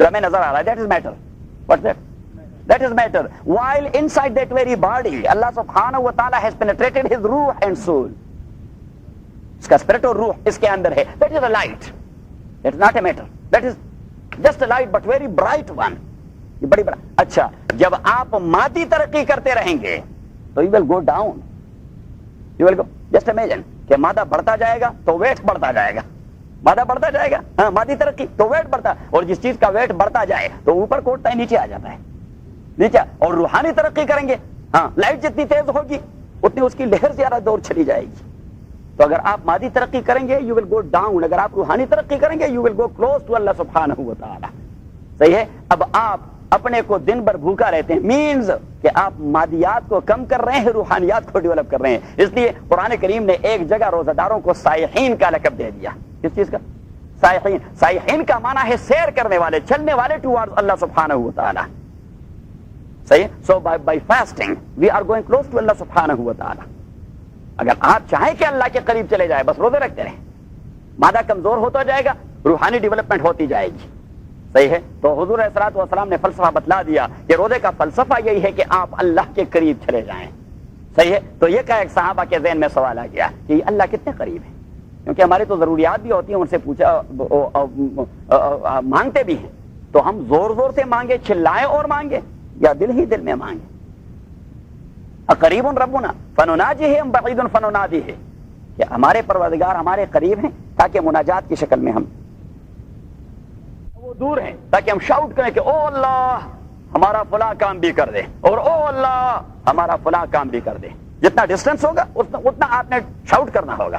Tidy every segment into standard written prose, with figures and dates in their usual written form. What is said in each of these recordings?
جو ہمیں نظر آ رہا ہے that is matter. What's that? That is matter. While inside that very body, Allah subhanahu wa ta'ala has penetrated his ruh and soul. اس کا spirit اور روح اس کے اندر ہے. That is a light. That is not a matter. That is just a light but very bright one. یہ بڑی بڑا. اچھا جب آپ مادی ترقی کرتے رہیں گے تو you will go down. You will go. Just imagine کہ مادہ بڑھتا جائے گا تو ویٹ بڑھتا جائے گا. مادہ بڑھتا جائے گا, ہاں مادی ترقی تو ویٹ بڑھتا, اور جس چیز کا ویٹ بڑھتا جائے تو اوپر کو اٹھتا ہے نیچے آ جاتا ہے نیچے. اور روحانی ترقی کریں گے, ہاں لائٹ جتنی تیز ہوگی اتنی اس کی لہر زیادہ دور چلی جائے گی. تو اگر آپ مادی ترقی کریں گے you will go down. اگر آپ روحانی ترقی کریں گے you will go close to Allah subhanahu wa ta'ala. صحیح ہے. اب آپ اپنے کو دن بھر بھوکا رہتے ہیں, مینز کہ آپ مادیات کو کم کر رہے ہیں, روحانیات کو ڈیولپ کر رہے ہیں. اس لیے قرآن کریم نے ایک جگہ روزہ داروں کو سائحین کا لقب دے دیا. کس چیز کا؟ سائحین. سائحین کا معنی ہے سیر کرنے والے, چلنے والے ٹوارڈ اللہ سبحانہ و تعالی. صحیح ہے. So by fasting we are going close to Allah سبحانہ و تعالی. اگر آپ چاہیں کہ اللہ کے قریب چلے جائے, بس روزے رکھتے رہیں, مادہ کمزور ہوتا جائے گا, روحانی ڈیولپمنٹ ہوتی جائے گی. صحیح ہے. تو حضور علیہ الصلوۃ والسلام نے فلسفہ بتلا دیا کہ روزے کا فلسفہ یہی ہے کہ آپ اللہ کے قریب چلے جائیں. صحیح ہے. تو یہ کہ ایک صحابہ کے ذہن میں سوال آ گیا کہ یہ اللہ کتنے قریب ہے, کیونکہ ہماری تو ضروریات بھی ہوتی ہیں, ان سے پوچھا مانگتے بھی ہیں, تو ہم زور زور سے مانگے, چلائیں اور مانگے, یا دل ہی دل میں مانگے؟ قریب ربنا فنناجیہ ام بعید فننادیہ, کہ ہمارے پروردگار ہمارے قریب ہیں تاکہ مناجات کی شکل میں ہم, وہ دور ہیں تاکہ ہم شاؤٹ کریں کہ او اللہ ہمارا فلاں کام بھی کر دے, اور او اللہ ہمارا فلاں کام بھی کر دے. جتنا ڈسٹینس ہوگا اتنا آپ نے شاؤٹ کرنا ہوگا.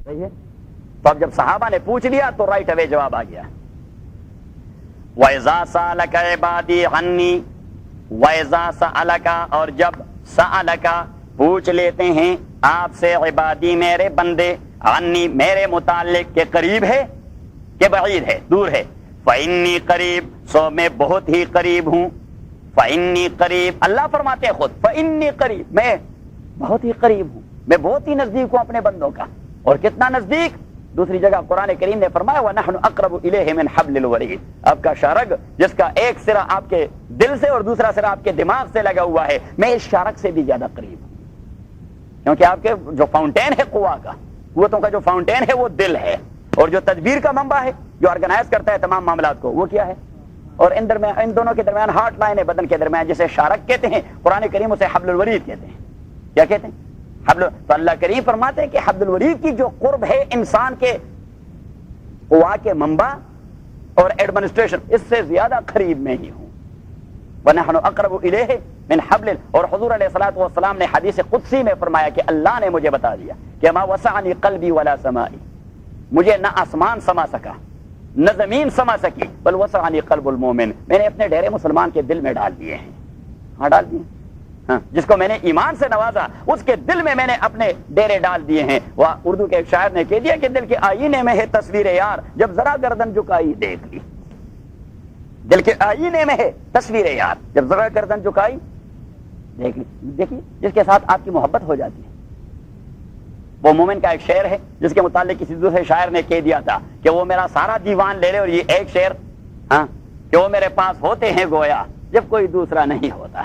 صحیح ہے. تو اب جب صحابہ نے پوچھ لیا تو رائٹ اوے جواب آ گیا. وَإِذَا سَأَلَكَ عِبَادِي عَنِّي, وَإِذَا سَأَلَكَ, اور جب سَأَلَكَ پوچھ لیتے ہیں آپ سے, عبادی میرے بندے, عنی میرے متعلق, کے قریب ہے کہ بعید ہے, دور ہے. فَإِنِّي قریب, سو میں بہت ہی قریب ہوں. فَإِنِّي قریب, اللہ فرماتے ہیں خود, فَإِنِّي قریب, میں بہت ہی قریب ہوں, میں بہت ہی نزدیک ہوں اپنے بندوں کا. اور کتنا نزدیک؟ دوسری جگہ قرآن کریم نے فرمایا وَنَحْنُ أَقْرَبُ إِلَيْهِ مِنْ حَبْلِ الْوَرِيدِ, آپ کا شارک جس کا ایک سرا آپ کے دل سے اور دوسرا سرا آپ کے دماغ سے لگا ہوا ہے, میں اس شارک سے بھی زیادہ قریب ہوں. کیونکہ آپ کے جو فاؤنٹین ہے قوا کا, قوتوں کا جو فاؤنٹین ہے وہ دل ہے, اور جو تدبیر کا منبع ہے, جو آرگنائز کرتا ہے تمام معاملات کو, وہ کیا ہے؟ اور ان دونوں کے درمیان ہارٹ لائن ہے بدن کے درمیان, جسے شارک کہتے ہیں, قرآن کریم اسے حبل الورید کہتے ہیں. کیا کہتے ہیں؟ حبل. تو اللہ کریم فرماتے ہیں کہ حبل الورید کی جو قرب ہے انسان کے قوا کے منبع اور ایڈمنسٹریشن, اس سے زیادہ قریب میں ہی ہوں. وَنَحْنُ أَقْرَبُ إِلَيْهِ مِنْ حَبْلٍ, اور حضور علیہ الصلوۃ والسلام نے حدیث قدسی میں فرمایا کہ اللہ نے مجھے بتا دیا کہ ما وسعنی قلبی ولا سمائی, مجھے نہ آسمان سما سکا نہ زمین سما سکی, بل وسعنی قلب المومن, میں نے اپنے ڈھیرے مسلمان کے دل میں ڈال دیے ہیں. ہاں ڈال دیے, ہاں, جس کو میں نے ایمان سے نوازا اس کے دل میں میں نے اپنے ڈیرے ڈال دیے ہیں. وہ اردو کے ایک شاعر نے کہہ دیا کہ دل کے آئینے میں ہے تصویر یار, جب ذرا گردن جھکائی دیکھ لی. دل کے آئینے میں ہے تصویر یار, جب ذرا گردن جھکائی دیکھ لی. دیکھیے جس کے ساتھ آپ کی محبت ہو جاتی ہے. وہ مومن کا ایک شعر ہے جس کے متعلق کسی دوسرے شاعر نے کہہ دیا تھا کہ وہ میرا سارا دیوان لے لے اور یہ ایک شعر, ہاں, کہ وہ میرے پاس ہوتے ہیں گویا جب کوئی دوسرا نہیں ہوتا.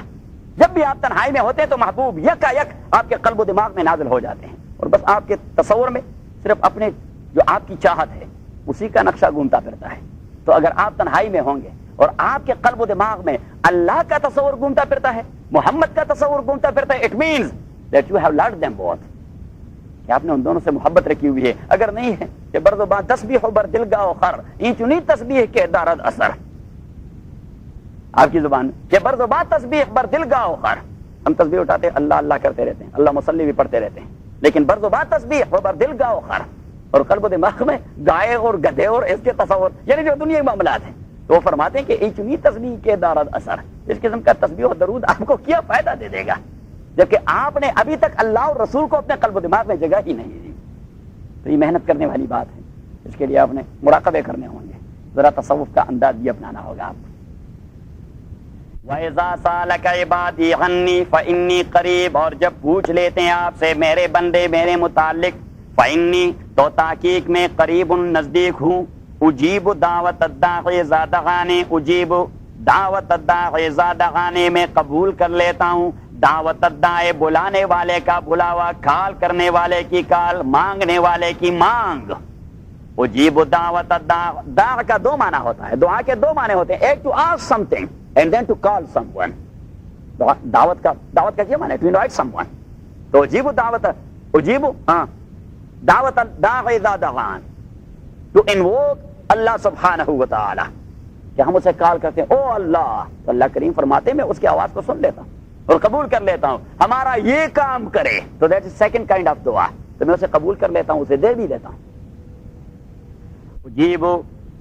جب بھی آپ تنہائی میں ہوتے ہیں تو محبوب یکا یک آپ کے قلب و دماغ میں نازل ہو جاتے ہیں, اور بس آپ کے تصور میں صرف اپنے جو آپ کی چاہت ہے اسی کا نقشہ گھومتا پھرتا ہے. تو اگر آپ تنہائی میں ہوں گے اور آپ کے قلب و دماغ میں اللہ کا تصور گھومتا پھرتا ہے, محمد کا تصور گھومتا پھرتا ہے, it means that you have load them both, کہ آپ نے ان دونوں سے محبت رکھی ہوئی ہے. اگر نہیں ہے کہ برد و بان تسبیح بر دل گاہ خر, این چنی تسبیح کے دارد اثر, آپ کی زبان کہ برد و بان تسبیح بر دل گاہ خر, ہم تسبیح اٹھاتے ہیں, اللہ اللہ کرتے رہتے ہیں, اللہ مصلی بھی پڑھتے رہتے ہیں, لیکن برد و بان تسبیح بر دل گاہ خر, اور قلب و دماغ میں گائے اور گدھے اور اس کے تصور, یعنی جو دنیا معاملات ہیں. تو وہ فرماتے ہیں کہ این چنی تسبیح کے دارد اثر, اس قسم کا تسبیح و درود آپ کو کیا فائدہ دے دے گا جبکہ آپ نے ابھی تک اللہ اور رسول کو اپنے قلب و دماغ میں جگہ ہی نہیں دی. تو یہ محنت کرنے والی بات ہے, اس کے لیے آپ نے مراقبے کرنے ہوں گے, ذرا تصوف کا انداز بھی اپنانا ہوگا آپ کو. وَإِذَا سَأَلَكَ عِبَادِي عَنِّي فَإِنِّي قَرِيبٌ, اور جب پوچھ لیتے ہیں آپ سے میرے بندے میرے متعلق, فَإِنِّي, تو تحقیق میں قریب, نزدیک ہوں. اجیب دعوت الداعی اذا دعانی، اجیب دعوت الداعی اذا دعانی، میں قبول کر لیتا ہوں دعوت الداعی بلانے والے کا بلاوا، کال کرنے والے کی کال، مانگنے والے کی مانگ. اجیب دعوت الداع، داع کا دو معنی ہوتا ہے، دعا کے دو معنی ہوتے ہیں، ایک to ask something and then to call someone. دعوت کا کیا معنی ہے؟ To invite someone. تو اجیب دعوت، اجیب دعوت الداعی اذا دعان، ٹو انووک اللہ سبحانہ و تعالی، کہ ہم اسے کال کرتے ہیں او اللہ، تو اللہ کریم فرماتے ہیں میں اس کی آواز کو سن لیتا ہوں اور قبول کر لیتا ہوں، ہمارا یہ کام کرے. تو that is second kind of دعا، تو میں اسے قبول کر لیتا ہوں، اسے دے بھی دیتا ہوں. اجیب،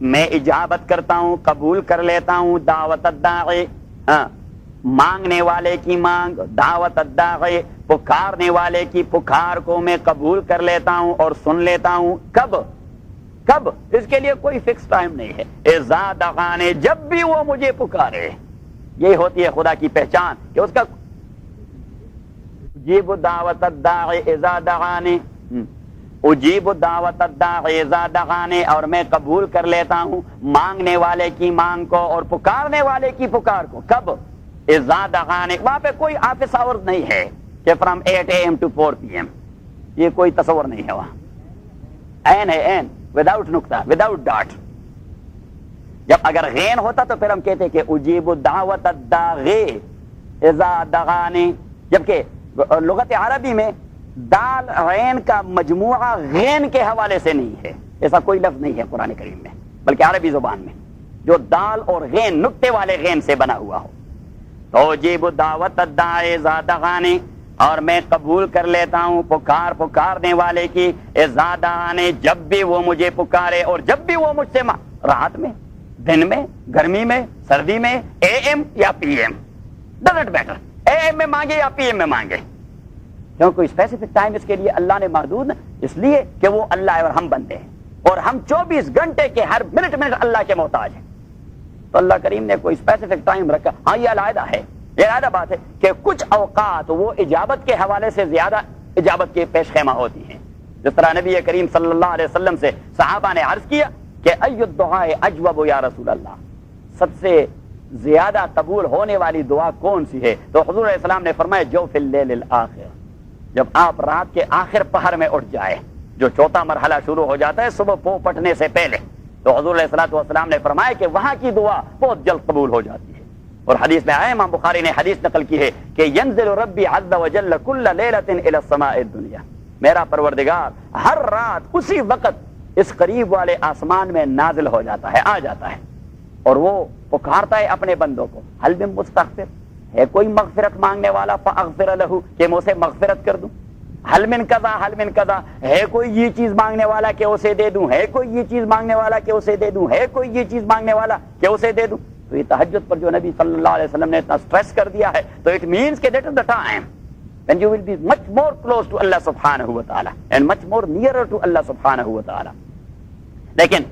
میں اجابت کرتا ہوں، قبول کر لیتا ہوں دعوت الداعی، مانگنے والے کی مانگ، دعوت الداعی پکارنے والے کی پکار کو میں قبول کر لیتا ہوں اور سن لیتا ہوں. کب؟ کب؟ اس کے لیے کوئی فکس ٹائم نہیں ہے. اذا دعانی، جب بھی وہ مجھے پکارے. یہی ہوتی ہے خدا کی پہچان کہ اس کا اجیب دعوت الداعی اذا دعانی، اجیب دعوت الداعی اذا دعانی، اور میں قبول کر لیتا ہوں مانگنے والے کی مانگ کو اور پکارنے والے کی پکار کو. کب؟ اذا دعانی. وہاں پہ کوئی آفس آور نہیں ہے کہ فرام 8 AM to 4 PM، یہ کوئی تصور نہیں ہے وہاں. این ہے این، وداؤٹ نقطہ، وداؤٹ ڈاٹ. جب اگر غین ہوتا تو پھر ہم کہتے کہ اجیب دعوت الداعی اذا دعانی، جبکہ لغت عربی میں دال غین کا مجموعہ غین کے حوالے سے نہیں ہے. ایسا کوئی لفظ نہیں ہے قرآن کریم میں، بلکہ عربی زبان میں جو دال اور غین نقطے والے غین سے بنا ہوا ہو. تو اجیب دعوت الداعی اذا دعانی، اور میں قبول کر لیتا ہوں پکارنے والے کی، اذا دعانی، جب بھی وہ مجھے پکارے اور جب بھی وہ مجھ سے رات میں، دن میں، گرمی میں، سردی میں، AM یا PM، ڈزنٹ میٹر، AM میں مانگے یا PM میں مانگے. کیوں کوئی اسپیسیفک ٹائم اس کے لیے اللہ نے محدود، اس لیے کہ وہ اللہ ہے اور ہم بندے ہیں، اور ہم 24 گھنٹے کے ہر منٹ اللہ کے محتاج ہیں. تو اللہ کریم نے کوئی اسپیسیفک ٹائم رکھا. ہاں یہ علیحدہ ہے، یہ علیحدہ بات ہے کہ کچھ اوقات وہ اجابت کے حوالے سے زیادہ اجابت کے پیش خیمہ ہوتی ہیں. جس طرح نبی کریم صلی اللہ علیہ وسلم سے صحابہ نے عرض کیا کہ ای الدعاء اجوب یا رسول اللہ، سب سے زیادہ قبول ہونے والی دعا کون سی ہے؟ تو حضور علیہ السلام نے فرمایا جوف اللیل الآخر، جب آپ رات کے آخر پہر میں اٹھ جائے، جو چوتھا مرحلہ شروع ہو جاتا ہے صبح پو پٹنے سے پہلے. تو حضور علیہ الصلوۃ والسلام نے فرمایا کہ وہاں کی دعا بہت جلد قبول ہو جاتی ہے. اور حدیث میں آیا، امام بخاری نے حدیث نقل کی ہے کہ ینزل ربی عز وجل کل لیلۃ الی السماء الدنیا، میرا پروردگار ہر رات اسی وقت اس قریب والے آسمان میں نازل ہو جاتا ہے، آ جاتا ہے، اور وہ پکارتا ہے اپنے بندوں کو، حل من مستغفر، ہے کوئی مغفرت مانگنے والا فاغفر لہ، کہ میں اسے مغفرت کر دوں. حل من قضا، حل من قضا، ہے کوئی یہ چیز مانگنے والا کہ اسے دے دوں، ہے کوئی یہ چیز مانگنے والا کہ اسے دے دوں، ہے کوئی یہ چیز مانگنے والا کہ اسے دے دوں. تو یہ تہجد پر جو نبی صلی اللہ علیہ وسلم نے اتنا سٹریس کر دیا ہے، تو اٹ مینس کہ that is the time when you will be much more close to Allah subhanahu wa ta'ala and much more nearer to Allah subhanahu wa ta'ala. لیکن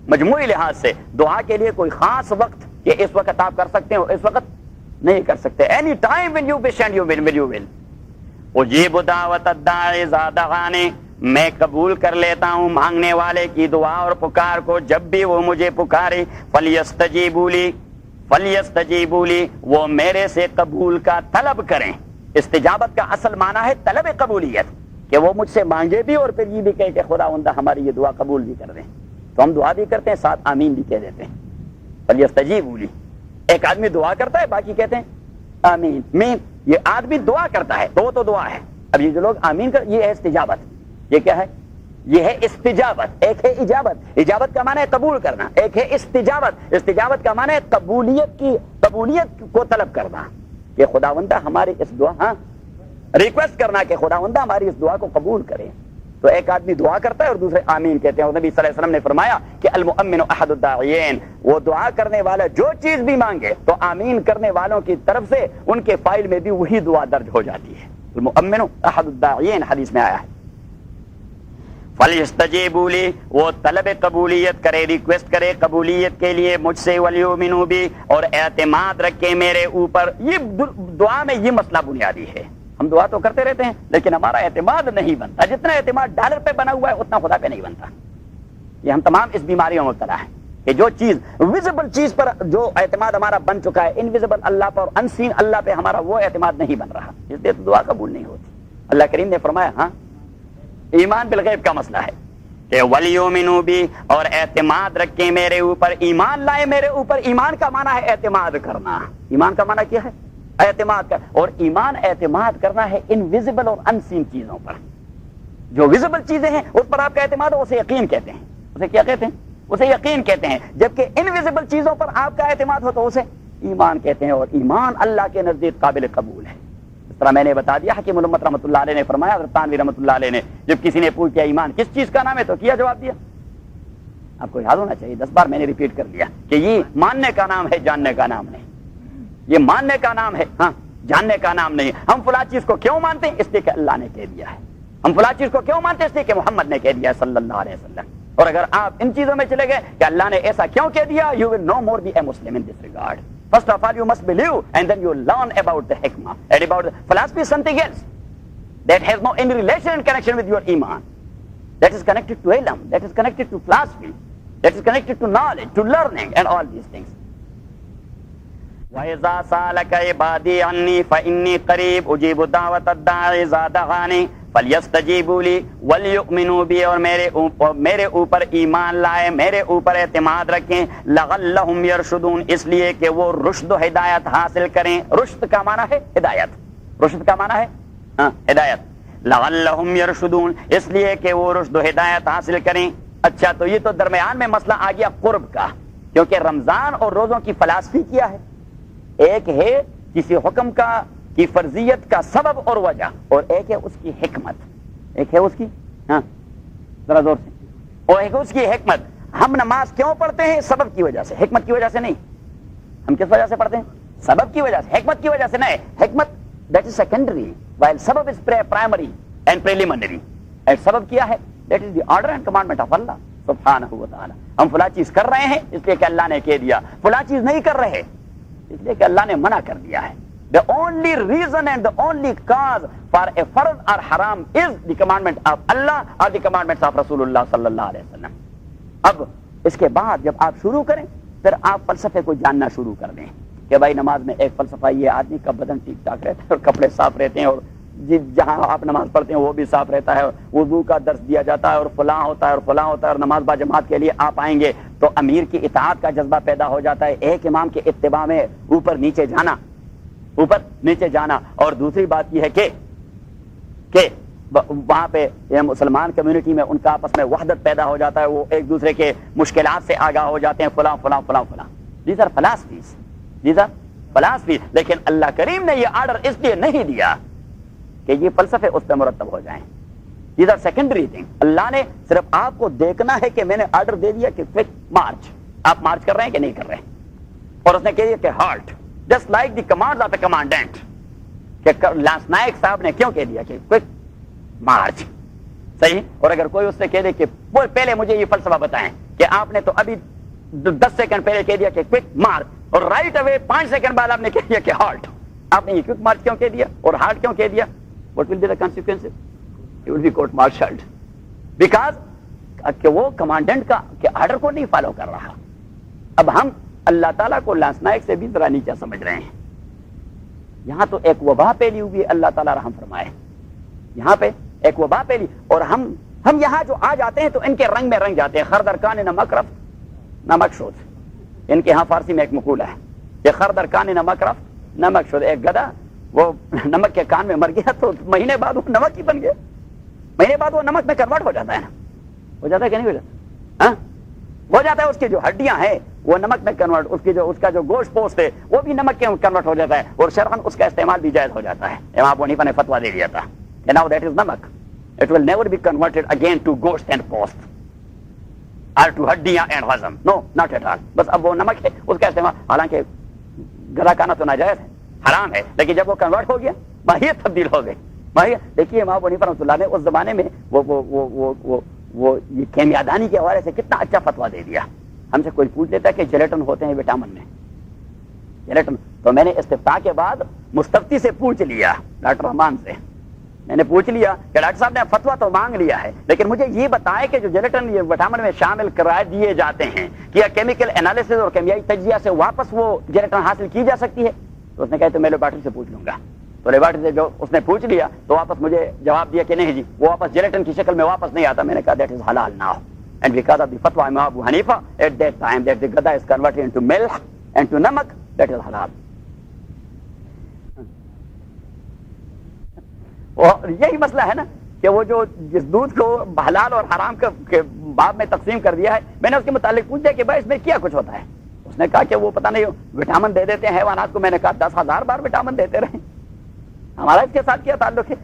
مجموعی لحاظ سے دعا کے لیے کوئی خاص وقت کہ اس وقت آپ کر سکتے ہو، اس وقت نہیں کر سکتے. Any time when you wish and you will. اجیب دعوت الداعی اذا دعانی، میں قبول کر لیتا ہوں مانگنے والے کی دعا اور پکار کو جب بھی وہ مجھے پکارے. فلیستجیبوا لی، فلیستجیبوا لی، وہ میرے سے قبول کا طلب کریں. استجابت کا اصل معنی ہے طلب قبولیت، کہ وہ مجھ سے مانگے بھی اور پھر یہ بھی کہے کہ خداوندہ ہماری یہ دعا قبول بھی کر دیں. تو ہم دعا بھی کرتے ہیں، ساتھ آمین بھی کہہ دیتے ہیں. فلیستجیبوا لی، ایک آدمی دعا کرتا ہے، باقی کہتے ہیں آمین. مین، یہ آدمی دعا کرتا ہے تو دعا ہے. اب یہ جو لوگ آمین کر، یہ ہے استجابت. یہ کیا ہے؟ یہ ہے استجابت. ایک ہے اجابت، اجابت کا معنی ہے قبول کرنا. ایک ہے استجابت، استجابت کا معنی ہے قبولیت کو طلب کرنا، کہ خداوندہ ہماری اس دعا، ہاں ریکویسٹ کرنا کہ خداوندہ ہماری اس دعا کو قبول کرے. تو ایک آدمی دعا کرتا ہے اور دوسرے آمین کہتے ہیں. اور نبی صلی اللہ علیہ وسلم نے فرمایا کہ المؤمن احد الداعیین، وہ دعا کرنے والا جو چیز بھی مانگے تو آمین کرنے والوں کی طرف سے ان کے فائل میں بھی وہی دعا درج ہو جاتی ہے. المؤمن احد الداعیین حدیث میں آیا ہے. فلیستجیبوا لی، وہ طلب قبولیت کرے، ریکویسٹ کرے قبولیت کے لیے مجھ سے. ولیؤمنوا بی، اور اعتماد رکھے میرے اوپر. یہ دعا میں یہ مسئلہ بنیادی ہے. ہم دعا تو کرتے رہتے ہیں لیکن ہمارا اعتماد نہیں بنتا. جتنا اعتماد ڈالر پہ بنا ہوا ہے اتنا خدا پہ نہیں بنتا. یہ ہم تمام اس بیماریوں میں مبتلا ہیں کہ جو چیز ویزیبل چیز پر جو اعتماد ہمارا بن چکا ہے، انویزیبل اللہ پر اور انسین اللہ پہ ہمارا وہ اعتماد نہیں بن رہا، اس لیے تو دعا قبول نہیں ہوتی۔ اللہ کریم نے فرمایا ہاں ایمان بالغیب کا مسئلہ ہے کہ وَلْيُؤْمِنُوا بِي، اور اعتماد رکھیں میرے اوپر، ایمان لائے میرے اوپر۔ ایمان کا معنی ہے اعتماد کرنا، ایمان کا معنی کیا ہے؟ اعتماد کر، اور ایمان اعتماد کرنا ہے انویزیبل اور انسین چیزوں پر۔ جو ویزیبل چیزیں ہیں اس پر آپ کا اعتماد ہو، اسے یقین کہتے ہیں۔ اسے کیا کہتے ہیں؟ اسے یقین کہتے ہیں۔ جبکہ انویزیبل چیزوں پر آپ کا اعتماد ہو تو اسے ایمان کہتے ہیں، اور ایمان اللہ کے نزدیک قابل قبول ہے۔ اس طرح میں نے بتا دیا حکیم الامت رحمۃ اللہ علیہ نے فرمایا، حضرت تھانوی رحمۃ اللہ علیہ نے جب کسی نے پوچھا ایمان کس چیز کا نام ہے تو کیا جواب دیا؟ آپ کو یاد ہونا چاہیے، 10 بار میں نے ریپیٹ کر دیا کہ یہ ماننے کا نام ہے، جاننے کا نام نہیں۔ یہ ماننے کا نام ہے، ہاں، جاننے کا نام نہیں۔ ہم فلاں چیز کو کیوں مانتے ہیں؟ اس لیے کہ اللہ نے کہہ دیا ہے۔ ہم فلاں چیز کو کیوں مانتے ہیں؟ اس لیے کہ محمد نے کہہ دیا صلی اللہ علیہ وسلم۔ اور اگر آپ ان چیزوں میں چلے گئے کہ اللہ نے ایسا کیوں کہہ دیا، you will no more be a Muslim in this regard. First of all you must believe and then you learn about the hikmah and about the philosophy is something else that has no any relation and connection with your iman. That is connected to ilm, that is connected to philosophy, that is connected to knowledge, to learning and all these things. وَإِذَا سَأَلَكَ عِبَادِي عَنِّي فَإِنِّي قَرِيبٌ أُجِيبُ دَعْوَةَ الدَّاعِ إِذَا دَعَانِ فَلْيَسْتَجِيبُوا لِي وَلْيُؤْمِنُوا بِي، اور میرے اوپر ایمان لائے، میرے اوپر اعتماد رکھیں، لَعَلَّهُمْ يَرْشُدُونَ، اس لیے کہ وہ رشد و ہدایت حاصل کریں۔ رشد کا معنی ہے ہدایت، رشد کا معنی ہے ہاں ہدایت۔ لَعَلَّهُمْ يَرْشُدُونَ، اس لیے کہ وہ رشد و ہدایت حاصل کریں۔ اچھا، تو یہ تو درمیان میں مسئلہ آ گیا قرب کا، کیونکہ رمضان اور روزوں کی فلسفی کیا ہے؟ ایک ہے کسی حکم کی فرضیت کا سبب اور وجہ، اور ایک ہے اس کی حکمت، ایک ہے اس کی ہاں ذرا زور سے، اور ایک اس کی حکمت۔ ہم نماز کیوں پڑھتے ہیں؟ سبب کی وجہ سے، حکمت کی وجہ سے نہیں۔ ہم کس وجہ سے پڑھتے ہیں؟ سبب کی وجہ سے، حکمت کی وجہ سے نہیں۔ حکمت دیٹ از سیکنڈری while سبب از پرائمری اینڈ پریلیمنری۔ سبب کیا ہے؟ That is the order and commandment of Allah سبحانہ و تعالی۔ ہم فلاں چیز کر رہے ہیں اس لیے کہ اللہ نے کہہ دیا، فلاں چیز نہیں کر رہے اس لیے کہ اللہ نے منع کر دیا ہے۔ The only reason and the only cause for a farz or haram is the commandment of Allah or the commandments of رسول اللہ صلی اللہ علیہ وسلم۔ اب اس کے بعد جب آپ شروع کریں پھر آپ فلسفے کو جاننا شروع کر دیں کہ بھائی نماز میں ایک فلسفہ یہ آدمی کا بدن ٹھیک ٹھاک رہتا ہے اور کپڑے صاف رہتے ہیں، اور جہاں آپ نماز پڑھتے ہیں وہ بھی صاف رہتا ہے، وضو کا درس دیا جاتا ہے، اور فلاں ہوتا ہے اور فلاں ہوتا ہے، اور نماز با جماعت کے لیے آپ آئیں گے تو امیر کی اطاعت کا جذبہ پیدا ہو جاتا ہے، ایک امام کے اتباع میں اوپر نیچے جانا۔ اور دوسری بات یہ ہے کہ وہاں پہ مسلمان کمیونٹی میں ان کا آپس میں وحدت پیدا ہو جاتا ہے، وہ ایک دوسرے کے مشکلات سے آگاہ ہو جاتے ہیں، فلاں فلاں فلاں فلاں۔ دیز آر فلاسفیز، لیکن اللہ کریم نے یہ آرڈر اس لیے نہیں دیا کہ یہ فلسفے اس پہ مرتب ہو جائیں۔ These are secondary thing. اللہ نے صرف آپ کو دیکھنا ہے کہ میں نے آرڈر دے دیا کہ کوئک مارچ، آپ مارچ کر رہے ہیں کہ نہیں کر رہے ہیں، اور اس نے کہہ دیا کہ halt, just like the commands of a commandant, کہ لانس نائک صاحب نے کیوں کہہ دیا کہ کوئک مارچ، صحیح۔ اور اگر کوئی اس سے کہہ دے کہ پہلے مجھے یہ فلسفہ بتائیں کہ آپ نے تو ابھی 10 سیکنڈ پہلے کہہ دیا کہ کوئک مارچ، اور رائٹ اوے 5 سیکنڈ بعد آپ نے کہہ دیا کہ ہالٹ، آپ نے یہ کوئک مارچ کیوں کہہ دیا اور ہالٹ کیوں کہہ دیا؟ What will be the consequences? He will be court-martialed because کہ وہ کمانڈنٹ کا کہ آرڈر کو نہیں فالو کر رہا۔ اب ہم اللہ تعالیٰ کو لانس نائک سے بھی ذرا نیچا سمجھ رہے ہیں۔ یہاں تو ایک وبا پھیلی ہوئی ہے، اللہ تعالیٰ رحم فرمائے، یہاں پہ ایک وبا پھیلی، اور ہم یہاں جو آ جاتے ہیں تو ان کے رنگ میں رنگ جاتے ہیں۔ خردرکان نمک رفت نمک شود، ان کے ہاں فارسی میں ایک مقولہ ہے کہ خردرکان نمک رفت نمک شود۔ ایک گدھا وہ نمک کے کان میں مر گیا تو مہینے بعد وہ نمک ہی بن گیا، مہینے بعد وہ نمک میں کنورٹ ہو جاتا ہے نا، ہو جاتا ہے کہ نہیں ہو جاتا؟ ہاں ہو جاتا ہے۔ اس کی جو ہڈیاں ہیں وہ نمک میں کنورٹ، اس کا جو گوشت پوسٹ ہے وہ بھی نمک کے کنورٹ ہو جاتا ہے، اور شرعاً اس کا استعمال بھی جائز ہو جاتا ہے۔ امام ابو حنیفہ نے فتویٰ دے دیا تھا کہ now that is namak, it will never be converted again to ghost and post or to ہڈیاں and ہضم، no not at all۔ بس اب وہ نمک ہے، اس کا استعمال، حالانکہ گلا کھانا تو ناجائز ہے، حرام ہے، لیکن جب وہ کنورٹ ہو گیا ماہیت تبدیل ہو گئی، ماہیت۔ دیکھیے امام ابو حنیفہ رحمۃ اللہ نے اس زمانے میں وہ یہ کیمیادانی کے حوالے سے کتنا اچھا فتویٰ دے دیا۔ ہم سے کوئی پوچھ لیتا ہے کہ جیلیٹن ہوتے ہیں وٹامن میں، جیلیٹن، تو میں نے استفتاء کے بعد مستفتی سے پوچھ لیا ڈاکٹر رحمان سے میں نے پوچھ لیا کہ ڈاکٹر صاحب نے فتویٰ تو مانگ لیا ہے، لیکن مجھے یہ بتائے کہ جو جیلیٹن یہ وٹامن میں شامل کرا دیے جاتے ہیں کیا کیمیکل انالیسس اور کیمیائی تجزیہ سے واپس وہ جیلیٹن حاصل کی جا سکتی ہے؟ تو اس نے کہا تو میں لیبارٹری سے پوچھ لوں گا. تو لیبارٹری سے جو اس نے پوچھ لیا تو واپس مجھے جواب دیا کہ نہیں جی وہ واپس جیلیٹن کی شکل میں واپس نہیں آتا. میں نے کہا دیٹ از حلال now and because of the فتویٰ Imam Abu Hanifa at that time that the غدا is converted into milk and to نمک دیٹ از حلال. اور یہی مسئلہ ہے نا کہ وہ جو جس دودھ کو حلال اور حرام کے باب میں تقسیم کر دیا ہے، میں نے اس کے متعلق پوچھ دیا کہ بھائی اس میں کیا کچھ ہوتا ہے. اس نے کہا کہ وہ پتہ نہیں وٹامن دے دیتے ہیں حیوانات کو. میں نے کہا 10,000 بار وٹامن دیتے رہے، ہمارا اس کے ساتھ کیا تعلق ہے؟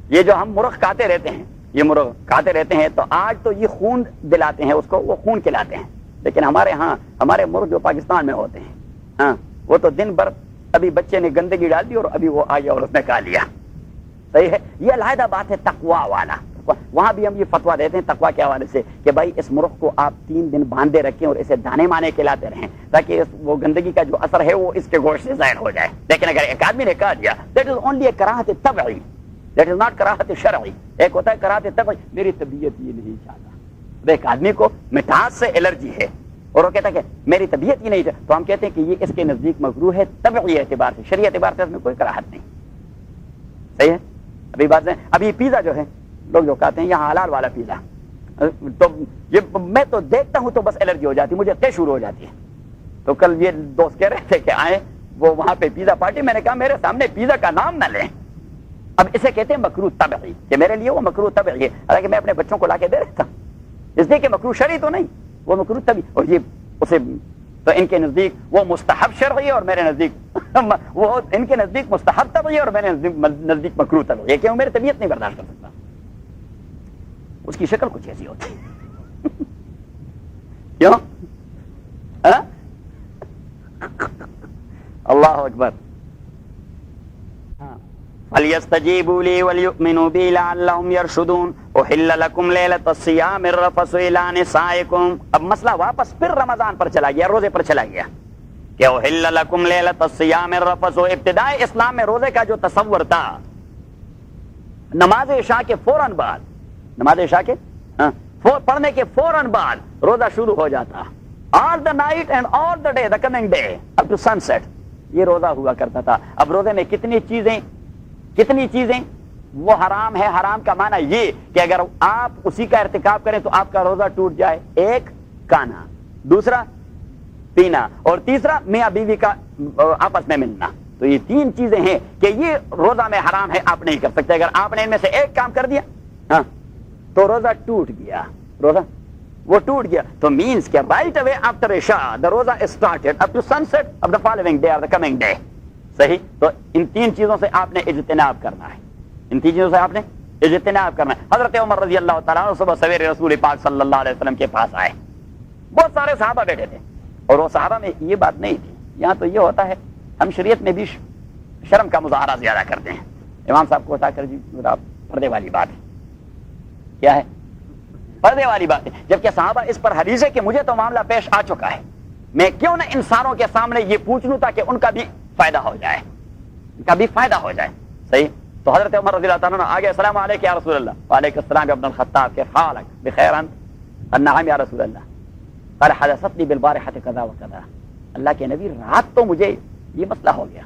یہ جو ہم مرغ کھاتے رہتے ہیں، یہ مرغ کھاتے رہتے ہیں تو آج تو یہ خون دلاتے ہیں اس کو، وہ خون کھلاتے ہیں، لیکن ہمارے ہاں ہمارے مرغ جو پاکستان میں ہوتے ہیں وہ تو دن بھر ابھی بچے نے گندگی ڈال دی اور ابھی وہ آئی اور اس نے کھا لیا. صحیح ہے، یہ علیحدہ بات ہے تقوا والا. وہاں بھی ہم یہ فتویٰ دیتے ہیں تقوا کے حوالے سے کہ بھائی اس مرغ کو آپ 3 دن باندھے رکھیں اور اسے دانے مانے کھلاتے رہیں تاکہ وہ گندگی کا جو اثر ہے وہ اس کے گوشت سے ظاہر ہو جائے. لیکن اگر ایک آدمی نے کہا دیا دیٹ از اونلی اے کراہت طبعی، دیٹ از ناٹ کراہت شرعی. ایک ہوتا ہے کراہت طبعی، میری طبیعت یہ نہیں چاہتا. ایک آدمی کو مٹھاس سے الرجی ہے اور وہ کہتا ہے کہ میری طبیعت ہی نہیں چاہتا، تو ہم کہتے ہیں کہ یہ اس کے نزدیک مکروہ ہے طبعی اعتبار سے، شرعی اعتبار سے اس میں کوئی کراہت نہیں. صحیح ہے. ابھی بات ہے، ابھی پیزا جو ہے لوگ جو کہتے ہیں یہاں حلال والا پیزا، تو یہ میں تو دیکھتا ہوں تو بس الرجی ہو جاتی، مجھے طے شروع ہو جاتی ہے. تو کل یہ دوست کہہ رہے تھے کہ آئے وہ وہاں پہ پیزا پارٹی، میں نے کہا میرے سامنے پیزا کا نام نہ لیں. اب اسے کہتے ہیں مکروہ طبعی کہ میرے لیے وہ مکروہ طبعی ہے، حالانکہ میں اپنے بچوں کو لا کے دے رہا تھا اس لیے کہ مکروہ شرعی تو نہیں، وہ مکروہ طبعی. اور یہ اسے تو ان کے نزدیک وہ مستحب شرعی اور میرے نزدیک وہ ان کے نزدیک مستحب طبعی اور میرے نزدیک مکروہ طبعی. کہ میری طبیعت نہیں برداشت کر سکتا، اس کی شکل کچھ ایسی ہوتی ہے. کیوں؟ اللہ اکبر. فَلْيَسْتَجِيبُوا لِي وَلْيُؤْمِنُوا بِي لَعَلَّهُمْ يَرْشُدُونَ أُحِلَّ لَكُمْ لَيْلَةَ الصِّيَامِ الرَّفَثُ إِلَىٰ نِسَائِكُمْ. اب مسئلہ واپس پھر رمضان پر چلا گیا، روزے پر چلا گیا کہ أُحِلَّ لَكُمْ لَيْلَةَ الصِّيَامِ الرَّفَثُ. ابتدائے اسلام میں روزے کا جو تصور تھا نماز عشاء کے فوراً بعد، نماز عشاء کے پڑھنے کے فوراً بعد روزہ شروع ہو جاتا. All the night and all the day, the coming day up to sunset, یہ روزہ ہوا کرتا تھا. اب روزے میں کتنی چیزیں وہ حرام ہے. حرام کا معنی یہ کہ اگر آپ اسی کا ارتکاب کریں تو آپ کا روزہ ٹوٹ جائے. ایک کھانا، دوسرا پینا، اور تیسرا میاں بیوی کا آپس میں ملنا. تو یہ 3 چیزیں ہیں کہ یہ روزہ میں حرام ہے، آپ نہیں کر سکتے. اگر آپ نے ان میں سے ایک کام کر دیا تو روزہ ٹوٹ گیا، روزہ وہ ٹوٹ گیا. تو مینس کہ right away after Isha the roza started up to sunset of the following day اور دا کمنگ ڈے. صحیح. تو ان 3 چیزوں سے آپ نے اجتناب کرنا ہے، ان 3 چیزوں سے آپ نے اجتناب کرنا ہے. حضرت عمر رضی اللہ تعالیٰ عنہ صبح سویرے رسول پاک صلی اللہ علیہ وسلم کے پاس آئے. بہت سارے صحابہ بیٹھے تھے اور وہ صحابہ میں یہ بات نہیں تھی. یہاں تو یہ ہوتا ہے ہم شریعت میں بھی شرم کا مظاہرہ زیادہ کرتے ہیں. امام صاحب کو اٹھا کر جی پردے والی بات ہے. کیا ہے؟ پردے والی بات ہے. جبکہ صحابہ اس پر حریص ہے کہ مجھے تو معاملہ پیش آ چکا ہے، میں کیوں نہ انسانوں کے سامنے یہ پوچھ لوں تاکہ ان کا بھی فائدہ ہو جائے، ان کا بھی فائدہ ہو جائے. صحیح. تو حضرت عمر رضی اللہ تعالیٰ عنہ آگے السلام علیکم یا رسول اللہ. وعلیکم السلام ابن الخطاب کیف حالک؟ بخیر انت؟ نعم یا رسول اللہ. قال حدثتنی بالبارحة کذا و کذا. اللہ کے نبی رات تو مجھے یہ مسئلہ ہو گیا.